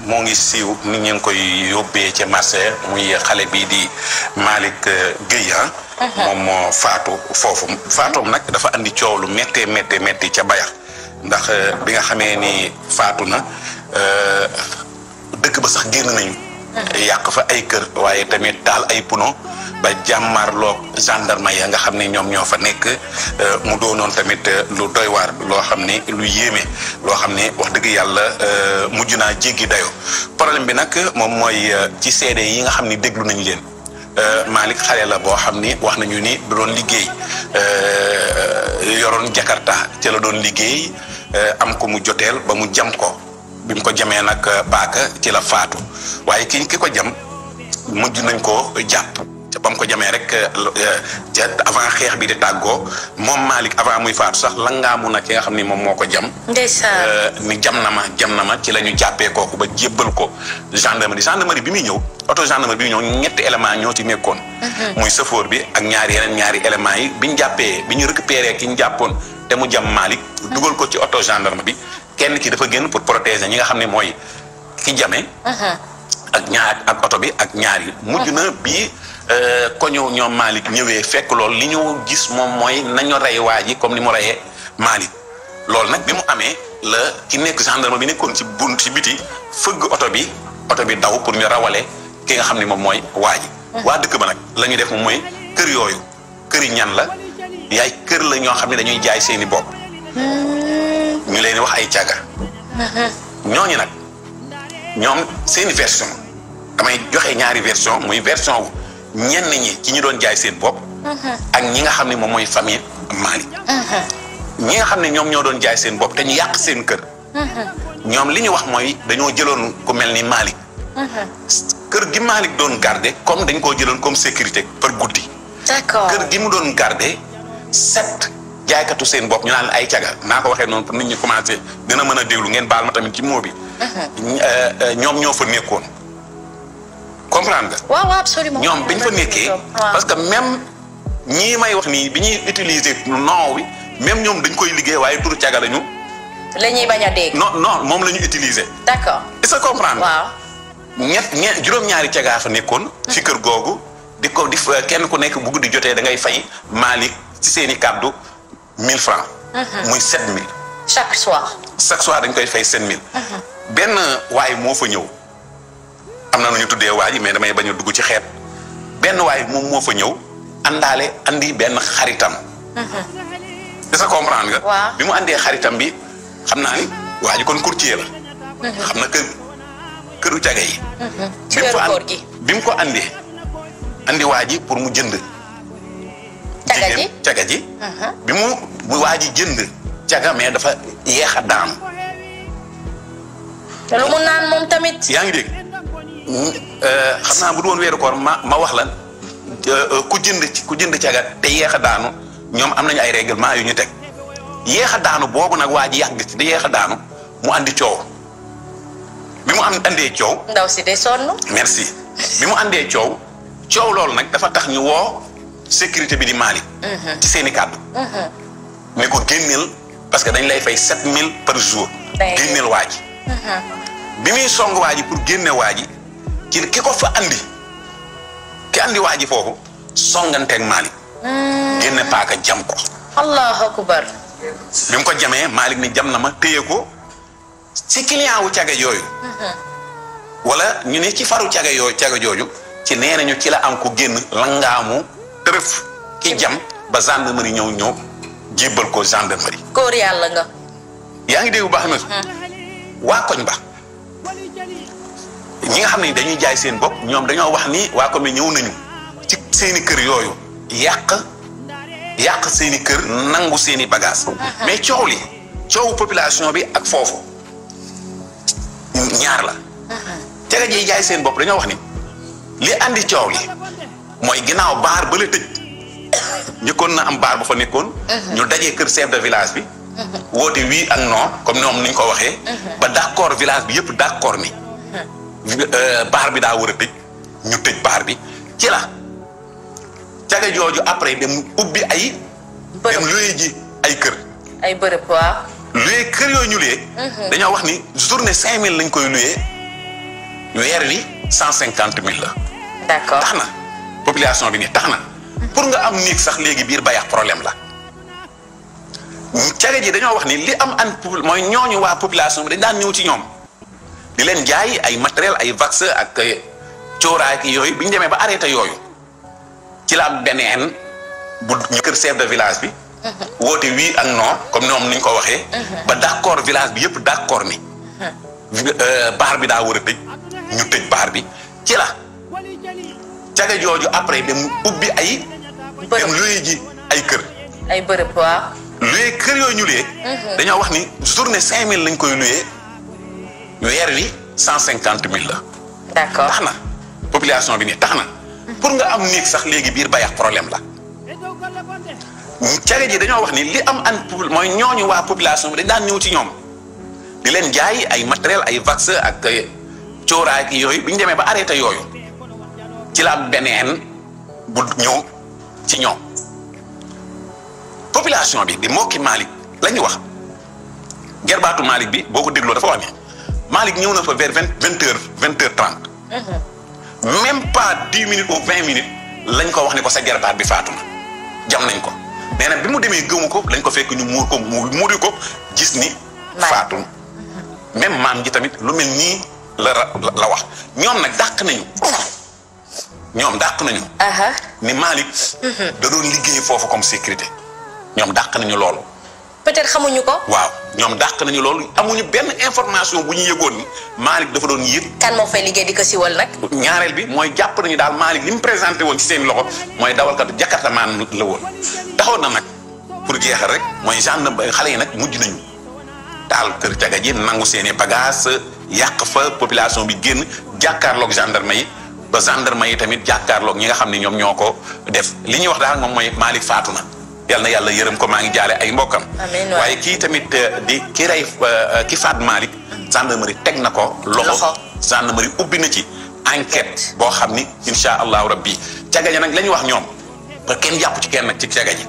moo ngi siiw nit ñi ngi koy yóbbee ca marché muy xale bii di Malick Gueye moom moo faatu foofu faatoom nag dafa andi coow lu méttee ca Bayax ndax bi nga xamee ni faatu na dëkk ba sax génn nañu yàq fa ay kër waaye tamit taal ay puno ba jàmmarloog gendarme ya nga xam ne ñoom ñoo fa nekk mu doonoon tamit lu doy waar loo xam ne lu yéeme loo xam ne wax dëgg yàlla mujj naa jéggi dayoo problème bi nag moom mooy ci seede yi nga xam ne déglu nañ leen Malick xale la boo xam ni wax nañu ni du doon liggéey yoroon Jakarta ci la doon liggéey am ko mu joteel ba mu jam ko bi mu ko jamee nag paaka ci la faatu waaye ki ko jam mujj nañ ko jàpp ba mu ko jamee rek avant xeex bi di tàggoo moom Malick avant muy faatu sax langaamu na ki nga xam ni moom moo ko jam. ndeysaan ni jam na ma ci la ñu jàppee kooku ba jébbal ko gendarmerie bi muy ñëw auto gendarmerie bi muy ñëw ñetti éléments ñoo ci nekkoon. muy chauffeur bi ak ñaari éléments yi bi ñu jàppee bi ñu récupéré ki ñu jàppoon te mu jam Malick. dugal ko ci auto gendarme bi kenn ki dafa génn pour protéger ñi nga xam ne mooy ki jame. ak oto bi ak ñaar yi. mujj na bii. koñu ñoom Malick ñëwee fekk loolu li ñu gis moom mooy nañu rey waa ji comme ni mu reyee Malick loolu nag bi mu amee la ki nekk gendarme bi nekkoon ci bunt ci biti fëgg oto bi daw pour ñu rawale ki nga xam ne moom mooy waa ji. waa dëkk ba nag la ñuy def moom mooy kër yooyu kër yi ñan la yaay kër la ñoo xam ne dañuy jaay seeni bopp ñu leen wax ay caga ñooñu nag ñoom seeni version damay joxe ñaari version muy version wu ñenn ñi ci ñu doon jaay seen bopp ak ñi nga xam ne moom mooy famille Malick ñi nga xam ne ñoom ñoo doon jaay seen bopp te ñu yàq seen kër ñoom li ñu wax mooy dañoo jëloon ku mel ni Malick kër gi Malick doon garder comme dañ koo jëloon comme sécurité par guddi. d'accord kër gi mu doon garder 7 jaaykatu seen bopp ñu naan ay caga naa ko waxee noonu pour nit ñi commencé dina mën a déglu ngeen baal ma tamit ci moo bi ñoom ñoo fa nekkoon comprendre nga. waaw absolument ñoom biñ fa nekkee parce que même ñii may wax nii bi ñuy utiliser nom wi même ñoom dañ koy liggéey waaye turu caga lañu. la ñuy bañ a dégg. non moom la ñu utiliser. d'accord est-ce que comprendre. waaw. juróom-ñaari cagaa fa nekkoon. ci kër googu di kenn ku nekk bu guddi jotee da ngay fay Malick ci seen i kàddu 1000 francs. muy 7000. chaque soir dañ koy fay 7000. benn waay moo fa ñëw. am na nu ñu tuddee waa ji mais damay bañ a dugg ci xeet benn waay moom moo fa ñëw andi benn xaritam. est-ce que comprendre nga. waaw bi mu andee xaritam bi xam naa ni waa ji kon courtier la. xam na këru caga yi. ci weeru koor gi bi mu ko andee andi waa ji pour mu jënd. caga ji. bi mu waa ji jënd caga mais dafa yeex a daanu. te lu mu naan moom tamit. yaa ngi dégg. xam naa bu du woon weeru koor ma wax la ku jënd caga te yeex a daanu ñoom am nañu ay règlement yu ñu teg yeex a daanu boobu nag waa ji yàgg ci di yeex a daanu mu andi coow bi mu andee coow. ndaw si de sonn. merci bi mu andee coow loolu nag dafa tax ñu woo sécurité bi di Malick. ci seeni kàddu. ne ko génneel parce que dañ lay fay 7000 par jour. génneel waa ji. bi muy song waa ji pour génne waa ji ci ki ko fa andi ki andi waa ji foofu songanteeg Malick. génne paaka jam ko. allahu akbar. bi mu ko jamee Malick ni jam na ma téye ko ci client wu caga yooyu. wala ñu ne ci faru caga jooju ci nee nañu ci la am ku génn langaamu tërëf ki jam ba gendarmerie ñëw jébbal ko gendarmerie. góor yàlla nga. yaa ngi dégg bu baax na. waa koñ ba. ñi nga xam ne dañuy jaay seen bopp ñoom dañoo wax ni waa ko mi ñëw nañu ci seeni kër yooyu yàq seeni kër nangu seeni bagage mais coowu population bi ak foofu ñaar la. caga ji jaay seen bopp dañoo wax ni li andi coow li mooy ginnaaw baar ba la tëj ñëkkoon na am baar bu fa nekkoon. ñu dajee kër chef de village bi. woote oui ak non comme ñoom ni ñu ko waxee. ba d'accord village bi yëpp d'accord ni. baar bi daa war a tëj ñu tëj baar bi ci la caga jooju après dem ubbi ay. dem luye ji ay kër. ay bërëb waaw. luye kër yooyu ñu luye. dañoo wax ni journée 5000 lañ koy luye weer wi 150 000 la. d'accord tax na population bi nii tax na pour nga am néeg sax léegi biir bayax problème la. caga ji dañoo wax ni li am an mooy ñooñu waa population bi dañ daan ñëw ci ñoom di leen jaay ay matériel ay vax ak cooraay ki yooyu bi ñu demee ba arrêté yooyu ci la am beneen bu ñu kër chef de village bi. woote oui ak non comme ñoom niñ ko waxee. ba d'accord village bi yëpp d'accord ni. baar bi daa war a tëj ñu tëj baar bi ci la caga jooju après dem ubbi ay. dem luye ji ay kër. ay bërëb waaw. luye kër yooyu ñu luye. dañoo wax ni journée 5000 lañ koy luye weer wi 150 000 la. d'accord tax na population bi nii tax na pour nga am néeg sax léegi biir bayax problème la. caga ji dañoo wax ni li am an mooy ñooñu waa population bi dañ daan ñëw ci ñoom di leen jaay ay matériel ay vax ak cooraay ki yooyu bi ñu demee ba arrêté yooyu ci la am beneen bu ñëw ci ñoom population bi di mbokki Malick la ñu wax gerbaatu Malick bi boo ko dégloo dafa wax ni Malick ñëw na fa vers 20h30 même pas 10 minutes ou 20 minutes lañ ko wax ne ko sa gerbaat bi faatu na jam nañ ko nee na bi mu demee gëmu ko lañ ko fekk ñu muur ko muuri ko gis ni faatu même maam ji tamit lu mel nii la wax ñoom nag dàq nañu ni Malick da doon liggéey foofu comme sécurité ñoom dàq nañu loolu peut-être xamuñu ko. waaw ñoom dàq nañu loolu amuñu benn information bu ñu yëgoon ni Malick dafa doon yëg. kan moo fay liggéey di ko siwal nag. ñaareel bi mooy jàpp nañu daal Malick li mu présenté woon ci seen loxo mooy dawalkatu Jakarta maan la woon. taxoon na nag pour jeexal rek mooy gendarme xale yi nag mujj nañu taal kër caga ji nangu seeni bagage yàq fa population bi génn jàkkaarloog gendarme yi ba gendarme yi tamit jàkkaarloog ñi nga xam ne ñoom ñoo ko def li ñuy wax daal moom mooy Malick faatu na. yàlla na yàlla yërëm ko maa ngi jaale ay mbokkam. waaye kii tamit di ki rey ki faat Malick gendarmerie teg na ko loxo gendarmerie ubbi na ci enquête boo xam ni incha allahu rabbi caga ña nag la ñu wax ñoom ba kenn jàpp ci kenn nag ci caga ji